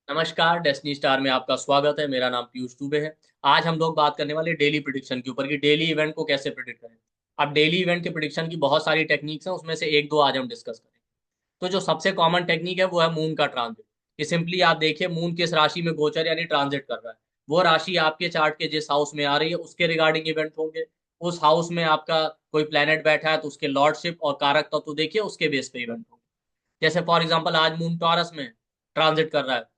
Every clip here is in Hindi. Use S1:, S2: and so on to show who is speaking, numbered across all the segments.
S1: नमस्कार, डेस्टिनी स्टार में आपका स्वागत है। मेरा नाम पीयूष दुबे है। आज हम लोग बात करने वाले डेली प्रिडिक्शन के ऊपर कि डेली इवेंट को कैसे प्रिडिक्ट करें। अब डेली इवेंट के प्रिडिक्शन की बहुत सारी टेक्निक्स हैं, उसमें से एक दो आज हम डिस्कस करें। तो जो सबसे कॉमन टेक्निक है वो है मून का ट्रांजिट। ये सिंपली आप देखिए मून किस राशि में गोचर यानी ट्रांजिट कर रहा है, वो राशि आपके चार्ट के जिस हाउस में आ रही है उसके रिगार्डिंग इवेंट होंगे। उस हाउस में आपका कोई प्लेनेट बैठा है तो उसके लॉर्डशिप और कारक तत्व देखिए, उसके बेस पे इवेंट होंगे। जैसे फॉर एग्जाम्पल आज मून टॉरस में ट्रांजिट कर रहा है।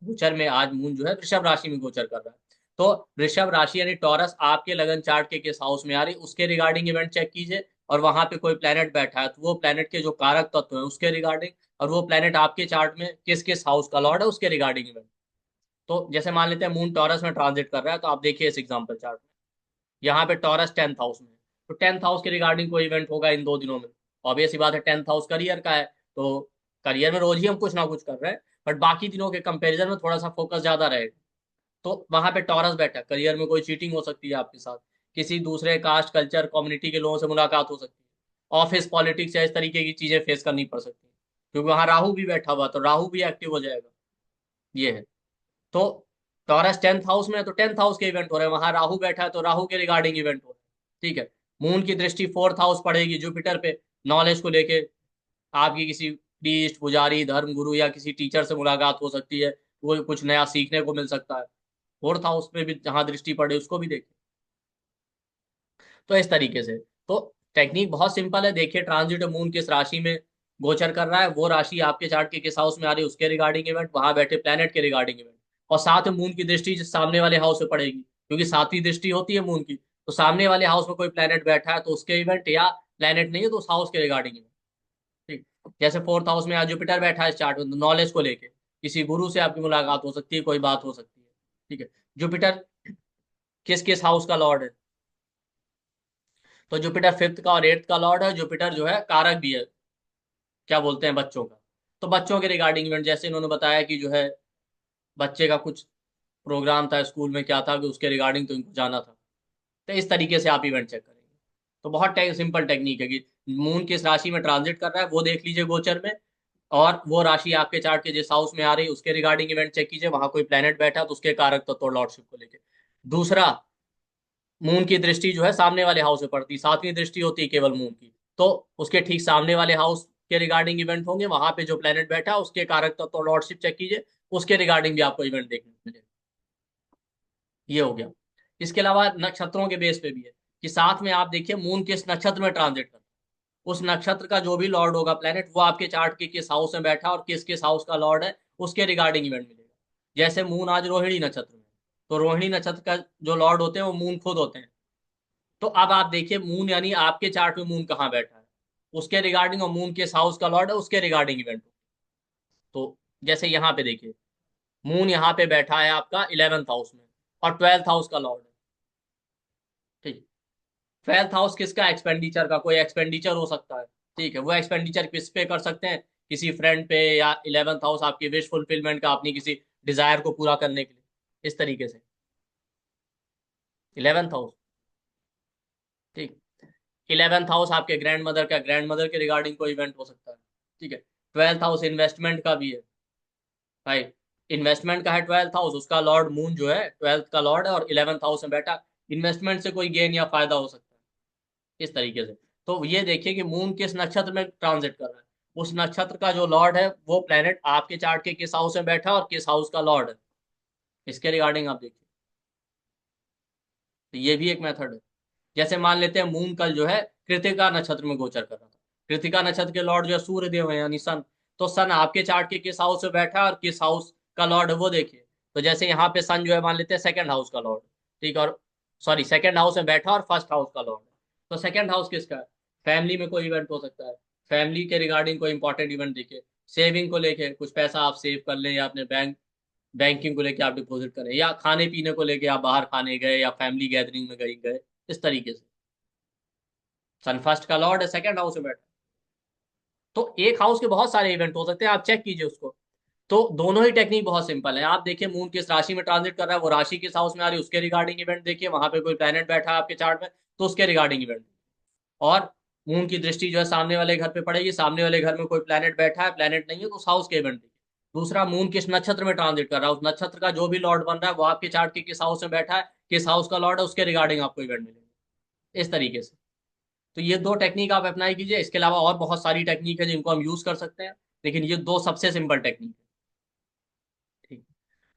S1: गोचर में आज मून जो है वृषभ राशि में गोचर कर रहा है। तो वृषभ राशि यानी टॉरस आपके लगन चार्ट के किस हाउस में आ रही है उसके रिगार्डिंग इवेंट चेक कीजिए। और वहां पे कोई प्लेनेट बैठा है तो वो प्लेनेट के जो कारक तत्व है उसके रिगार्डिंग, और वो प्लेनेट आपके चार्ट में किस किस हाउस का लॉर्ड है उसके रिगार्डिंग इवेंट। तो जैसे मान लेते हैं मून टॉरस में ट्रांजिट कर रहा है, तो आप देखिए इस एग्जाम्पल चार्ट में यहाँ पे टॉरस 10th हाउस में है। तो 10th हाउस के रिगार्डिंग कोई इवेंट होगा इन 2 दिनों में। ऑब्वियस ही बात है, 10th हाउस करियर का है। तो करियर में रोज ही हम कुछ ना कुछ कर रहे हैं, बट बाकी दिनों के कंपैरिजन में थोड़ा सा फोकस ज्यादा रहेगा। तो वहां पे टॉरस बैठा, करियर में कोई चीटिंग हो सकती है आपके साथ, किसी दूसरे कास्ट कल्चर कम्युनिटी के लोगों से मुलाकात हो सकती है, ऑफिस पॉलिटिक्स या इस तरीके की चीजें फेस करनी पड़ सकती है। क्योंकि वहां राहु भी बैठा हुआ, तो राहु भी एक्टिव हो जाएगा। ये है। तो टॉरस 10th हाउस में है तो 10th हाउस के इवेंट हो रहे हैं, वहां राहु बैठा है तो राहु के रिगार्डिंग इवेंट हो रहे हैं। ठीक है। मून की दृष्टि 4th हाउस पड़ेगी जुपिटर पे, नॉलेज को लेके आपकी किसी प्रीस्ट पुजारी धर्म गुरु या किसी टीचर से मुलाकात हो सकती है, वो कुछ नया सीखने को मिल सकता है। 4th हाउस पे भी जहां दृष्टि पड़े उसको भी देखें। तो इस तरीके से तो टेक्निक बहुत सिंपल है। देखिए ट्रांजिट मून किस राशि में गोचर कर रहा है, वो राशि आपके चार्ट के किस हाउस में आ रही है उसके रिगार्डिंग इवेंट, वहां बैठे प्लेनेट के रिगार्डिंग इवेंट। और साथ में मून की दृष्टि जिस सामने वाले हाउस में पड़ेगी, क्योंकि सातवीं दृष्टि होती है मून की। तो सामने वाले हाउस में कोई प्लेनेट बैठा है तो उसके इवेंट, या प्लेनेट नहीं है तो उस हाउस के रिगार्डिंग इवेंट। ठीक। जैसे 4th हाउस में आज जुपिटर बैठा है इस चार्ट में, नॉलेज को लेके किसी गुरु से आपकी मुलाकात हो सकती है, कोई बात हो सकती है। ठीक है। जुपिटर किस किस हाउस का लॉर्ड है, तो जुपिटर 5th का और 8th का लॉर्ड है। जुपिटर जो है कारक भी है, क्या बोलते हैं, बच्चों का। तो बच्चों के रिगार्डिंग इवेंट, जैसे इन्होंने बताया कि जो है बच्चे का कुछ प्रोग्राम था स्कूल में, क्या था कि उसके रिगार्डिंग तो इनको जाना था। तो इस तरीके से आप इवेंट चेक करेंगे। तो बहुत सिंपल टेक्निक है कि मून किस राशि में ट्रांजिट कर रहा है वो देख लीजिए गोचर में, और वो राशि आपके चार्ट के जिस हाउस में आ रही है उसके रिगार्डिंग इवेंट चेक कीजिए, वहां कोई प्लेनेट बैठा है तो उसके कारक तत्व लॉर्डशिप को लेके। दूसरा, मून की दृष्टि जो है सामने वाले हाउस में पड़ती है, सातवीं दृष्टि होती है केवल मून की। तो उसके ठीक सामने वाले हाउस के रिगार्डिंग इवेंट होंगे, वहां पे जो प्लेनेट बैठा है उसके कारक तत्व लॉर्डशिप चेक कीजिए, उसके रिगार्डिंग भी आपको इवेंट देखने को मिलेगा। ये हो गया। इसके अलावा नक्षत्रों के बेस पे भी है कि साथ में आप देखिए मून किस नक्षत्र में ट्रांजिट कर, उस नक्षत्र का जो भी लॉर्ड होगा प्लेनेट, वो आपके चार्ट के किस हाउस में बैठा और किस किस हाउस का लॉर्ड है उसके रिगार्डिंग इवेंट मिलेगा। जैसे मून आज रोहिणी नक्षत्र में, तो रोहिणी नक्षत्र का जो लॉर्ड होते हैं वो मून खुद होते हैं। तो अब आप देखिए मून यानी आपके चार्ट में मून कहाँ बैठा है उसके रिगार्डिंग, और मून किस हाउस का लॉर्ड है उसके रिगार्डिंग इवेंट। तो जैसे यहाँ पे देखिए मून यहाँ पे बैठा है आपका 11th हाउस में, और 12th हाउस का लॉर्ड है। ठीक। 12th हाउस किसका, एक्सपेंडिचर का, कोई एक्सपेंडिचर हो सकता है। ठीक है। वो एक्सपेंडिचर किस पे कर सकते हैं, किसी फ्रेंड पे, या 11th हाउस आपकी विश फुलफिलमेंट का, अपनी किसी डिजायर को पूरा करने के लिए। इस तरीके से 11th हाउस। ठीक। 11th हाउस आपके ग्रैंड मदर का, ग्रैंड मदर के रिगार्डिंग कोई इवेंट हो सकता है। ठीक है। 12th हाउस इन्वेस्टमेंट का भी है भाई, इन्वेस्टमेंट का है 12th हाउस, उसका लॉर्ड मून जो है 12th का लॉर्ड है और 11th हाउस में बैठा। इन्वेस्टमेंट से कोई गेन या फायदा हो सकता है इस तरीके से। तो ये देखिए कि मून किस नक्षत्र में ट्रांजिट कर रहा है, उस नक्षत्र का जो लॉर्ड है वो प्लेनेट आपके चार्ट के किस हाउस में बैठा है और किस हाउस का लॉर्ड है, इसके रिगार्डिंग आप देखिए। तो ये भी एक मेथड है। जैसे मान लेते हैं मून कल जो है कृतिका नक्षत्र में गोचर कर रहा था। कृतिका नक्षत्र के लॉर्ड जो है सूर्य देव है यानी सन। तो सन आपके चार्ट के किस हाउस में बैठा है और किस हाउस का लॉर्ड है वो देखिए। तो जैसे यहाँ पे सन जो है मान लेते हैं सेकंड हाउस का लॉर्ड। ठीक। और सॉरी, सेकंड हाउस में बैठा और फर्स्ट हाउस का लॉर्ड है। तो सेकंड हाउस किसका है, फैमिली में कोई इवेंट हो सकता है, फैमिली के रिगार्डिंग कोई इंपॉर्टेंट इवेंट देखिए। सेविंग को लेके कुछ पैसा आप सेव कर लें, या अपने बैंकिंग को लेके आप डिपॉजिट करें, या खाने पीने को लेके आप बाहर खाने गए या फैमिली गैदरिंग में गए, इस तरीके से। सन फर्स्ट का लॉर्ड है, सेकंड हाउस में बैठा। तो एक हाउस के बहुत सारे इवेंट हो सकते हैं, आप चेक कीजिए उसको। तो दोनों ही टेक्निक बहुत सिंपल है। आप देखिए मून किस राशि में ट्रांजिट कर रहा है, वो राशि किस हाउस में आ रही है उसके रिगार्डिंग इवेंट देखिए, वहां पे कोई प्लेनेट बैठा है आपके चार्ट में तो उसके रिगार्डिंग इवेंट। और मून की दृष्टि जो है सामने वाले घर पे पड़ेगी, सामने वाले घर में कोई प्लेनेट बैठा है, प्लेनेट नहीं है तो उस हाउस के इवेंट देखिए। दूसरा, मून किस नक्षत्र में ट्रांजिट कर रहा है, उस नक्षत्र का जो भी लॉर्ड बन रहा है वो आपके चार्ट के किस हाउस में बैठा है, किस हाउस का लॉर्ड है, उसके रिगार्डिंग आपको इवेंट मिलेंगे इस तरीके से। तो ये दो टेक्निक आप अप्लाई कीजिए। इसके अलावा और बहुत सारी टेक्निक है जिनको हम यूज कर सकते हैं, लेकिन ये दो सबसे सिंपल टेक्निक है। ठीक।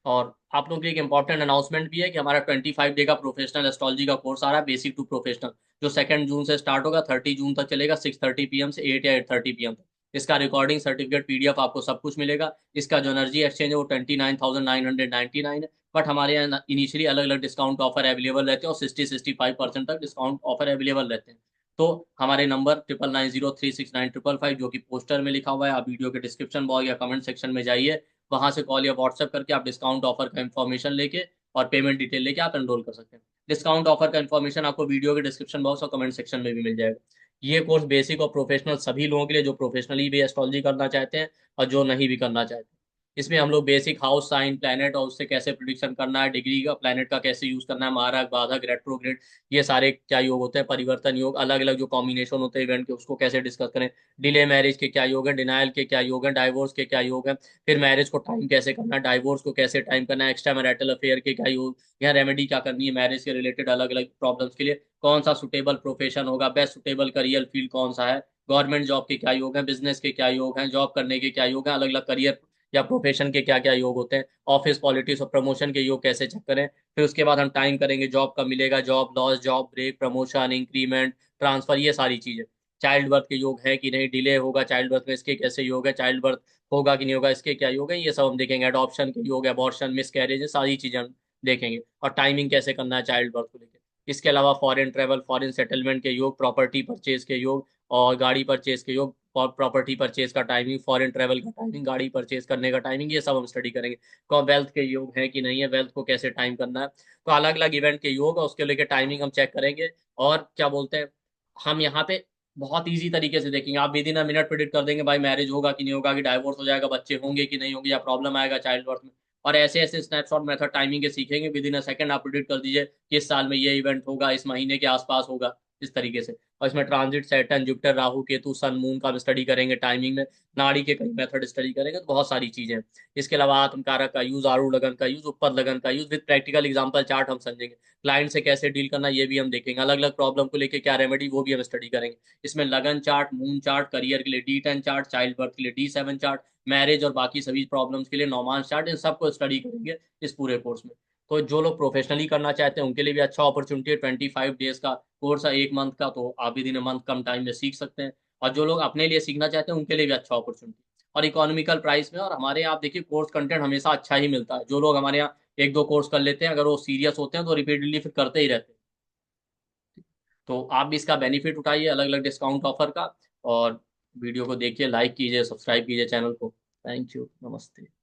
S1: और आप लोगों के लिए एक इंपॉर्टेंट अनाउंसमेंट भी है कि हमारा 25 डे का प्रोफेशनल एस्ट्रोलॉजी का कोर्स आ रहा है, बेसिक टू प्रोफेशनल, जो 2 जून से स्टार्ट होगा, 30 जून तक चलेगा, 6:30 PM से 8 या 8:30 PM तक। इसका रिकॉर्डिंग सर्टिफिकेट PDF आपको सब कुछ मिलेगा। इसका जो एनर्जी एक्सचेंज है वो 29,999 है। बट हमारे यहाँ इनिशियली अलग अलग डिस्काउंट ऑफर अवेलेबल रहते हैं और 60-65% तक डिस्काउंट ऑफर अवेलेबल रहते हैं। तो हमारे नंबर 9990369555, जो कि पोस्टर में लिखा हुआ है, आप वीडियो के डिस्क्रिप्शन बॉक्स या कमेंट सेक्शन में जाइए, वहां से कॉल या व्हाट्सएप करके आप डिस्काउंट ऑफर का इन्फॉर्मेशन लेके और पेमेंट डिटेल लेके आप एनरोल कर सकते हैं। डिस्काउंट ऑफर का इन्फॉर्मेशन आपको वीडियो के डिस्क्रिप्शन बॉक्स और कमेंट सेक्शन में भी मिल जाएगा। ये कोर्स बेसिक और प्रोफेशनल सभी लोगों के लिए, जो प्रोफेशनली भी एस्ट्रोलॉजी करना चाहते हैं और जो नहीं भी करना चाहते। इसमें हम लोग बेसिक हाउस साइन, प्लैनेट और उससे कैसे प्रिडिक्शन करना है, डिग्री का प्लैनेट का कैसे यूज करना है, मारक, बाधक, रेट्रोग्रेड, ये सारे क्या योग होते हैं, परिवर्तन योग, अलग अलग जो कॉम्बिनेशन होते हैं इवेंट के, उसको कैसे डिस्कस करें, डिले मैरिज के क्या योग है, डिनायल के क्या योग है, डाइवोर्स के क्या योग है, फिर मैरिज को टाइम कैसे करना है, डाइवोर्स को कैसे टाइम करना है, एक्स्ट्रा मैरिटल अफेयर के क्या योग, या रेमेडी क्या करनी है मैरिज के रिलेटेड अलग अलग प्रॉब्लम्स के लिए, कौन सा सुटेबल प्रोफेशन होगा, बेस्ट सुटेबल करियर फील्ड कौन सा है, गवर्नमेंट जॉब के क्या योग है, बिजनेस के क्या योग हैं, जॉब करने के क्या योग हैं, अलग अलग करियर या प्रोफेशन के क्या क्या योग होते हैं, ऑफिस पॉलिटिक्स और प्रमोशन के योग कैसे चेक करें। फिर उसके बाद हम टाइम करेंगे, जॉब कब मिलेगा, job loss, job break, promotion, increment, transfer, ये सारी चीजें। चाइल्ड बर्थ के योग है कि नहीं, डिले होगा चाइल्ड बर्थ में, इसके कैसे योग है, चाइल्ड बर्थ होगा कि नहीं होगा, इसके क्या योग है, ये सब हम देखेंगे। अडॉप्शन के योग, अबॉर्शन, मिस कैरेज, सारी चीजें हम देखेंगे। और टाइमिंग कैसे करना है चाइल्ड बर्थ को लेकर। इसके अलावा फॉरेन ट्रेवल, फॉरेन सेटलमेंट के योग, प्रॉपर्टी परचेज के योग और गाड़ी परचेज के योग, प्रॉपर्टी परचेज का टाइमिंग, फॉरेन ट्रेवल का टाइमिंग, गाड़ी परचेज करने का टाइमिंग, ये सब हम स्टडी करेंगे। कौन वेल्थ के योग है कि नहीं है, वेल्थ को कैसे टाइम करना है। तो अलग अलग इवेंट के योग और उसके लेके टाइमिंग हम चेक करेंगे। और क्या बोलते हैं, हम यहाँ पे बहुत इजी तरीके से देखेंगे। आप with in a minute predict कर देंगे भाई मैरिज होगा कि नहीं होगा, कि डाइवोर्स हो जाएगा, बच्चे होंगे कि नहीं होंगे, या प्रॉब्लम आएगा चाइल्ड बर्थ में। और ऐसे ऐसे स्नैपशॉट मेथड टाइमिंग के सीखेंगे, विद इन अ सेकंड आप प्रिडिक्ट कर दीजिए कि इस साल में ये इवेंट होगा, इस महीने के आसपास होगा, इस तरीके से। और इसमें transit, Saturn, Jupiter, Rahu, Ketu, sun, moon का भी स्टडी करेंगे टाइमिंग में। नाड़ी के कई मेथड स्टडी करेंगे, तो बहुत सारी चीजें हैं। इसके अलावा आत्म कारक का यूज, आरूढ़ लगन का यूज, उपपद लगन का use, with practical example chart हम समझेंगे। क्लाइंट से कैसे डील करना ये भी हम देखेंगे। अलग अलग प्रॉब्लम को लेके क्या रेमेडी, वो भी हम स्टडी करेंगे। इसमें लगन चार्ट, मून चार्ट, करियर के लिए D10 चार्ट, चाइल्ड बर्थ के लिए D7 चार्ट, मैरिज और बाकी सभी प्रॉब्लम्स के लिए नॉमांस चार्ट, इन सबको स्टडी करेंगे इस पूरे कोर्स में। तो जो लोग प्रोफेशनली करना चाहते हैं उनके लिए भी अच्छा अपॉर्चुनिटी है। 25 डेज का कोर्स है, 1 मंथ का, तो आप भी दिन ए मंथ कम टाइम में सीख सकते हैं। और जो लोग अपने लिए सीखना चाहते हैं उनके लिए भी अच्छा अपॉर्चुनिटी और इकोनॉमिकल प्राइस में। और हमारे यहाँ आप देखिए कोर्स कंटेंट हमेशा अच्छा ही मिलता है। जो लोग हमारे यहाँ एक दो कोर्स कर लेते हैं, अगर वो सीरियस होते हैं तो रिपीटेडली फिर करते ही रहते हैं। तो आप भी इसका बेनिफिट उठाइए अलग अलग डिस्काउंट ऑफर का। और वीडियो को देखिए, लाइक कीजिए, सब्सक्राइब कीजिए चैनल को। थैंक यू, नमस्ते।